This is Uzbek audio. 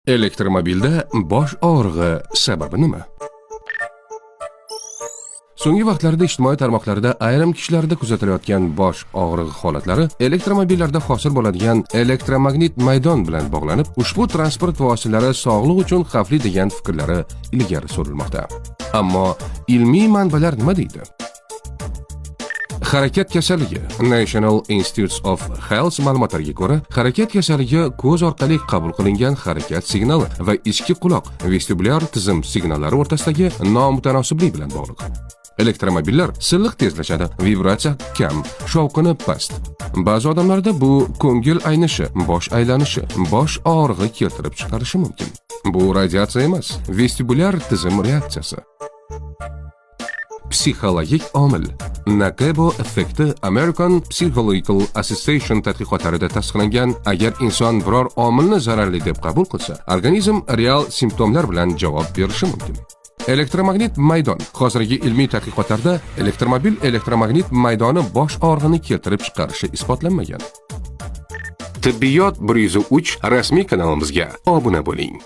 Elektromobilda bosh og'rig'i sababi nima? So'nggi vaqtlarda ijtimoiy tarmoqlarda ayrim kishilarda kuzatilayotgan bosh og'rig'i holatlari elektromobillarda hosil bo'ladigan elektromagnit maydon bilan bog'lanib, ushbu transport vositalari sog'liq uchun xavfli degan fikrlari ilgari surilmoqda. Ammo ilmiy manbalar nima deydi? Harakat kasalligi National Institutes of Health ma'lumotlariga ko'ra, harakat kasalligi ko'z orqali qabul qilingan harakat signali va ichki quloq vestibulyar tizim signallari o'rtasidagi nomutanosiblik bilan bog'liq. Elektromobillar silliq tezlashadi, vibratsiya kam, shovqini past. Ba'zi odamlarda bu ko'ngil aynishi, bosh aylanishi, bosh og'rig'i keltirib chiqarishi mumkin. Bu radiatsiya emas, vestibulyar tizim reaksiyasi. Psixologik omil. Nocebo effekti American Psychological Association tadqiqotlarida tasdiqlangan, agar inson biror omilni zararli deb qabul qilsa, organizm real simptomlar bilan javob berishi mumkin. Elektromagnit maydon. Hozirgi ilmiy tadqiqotlarda elektromobil elektromagnit maydoni bosh og'rig'ini keltirib chiqarishi isbotlanmagan. Tibbiyot 103 rasmiy kanalimizga obuna bo'ling.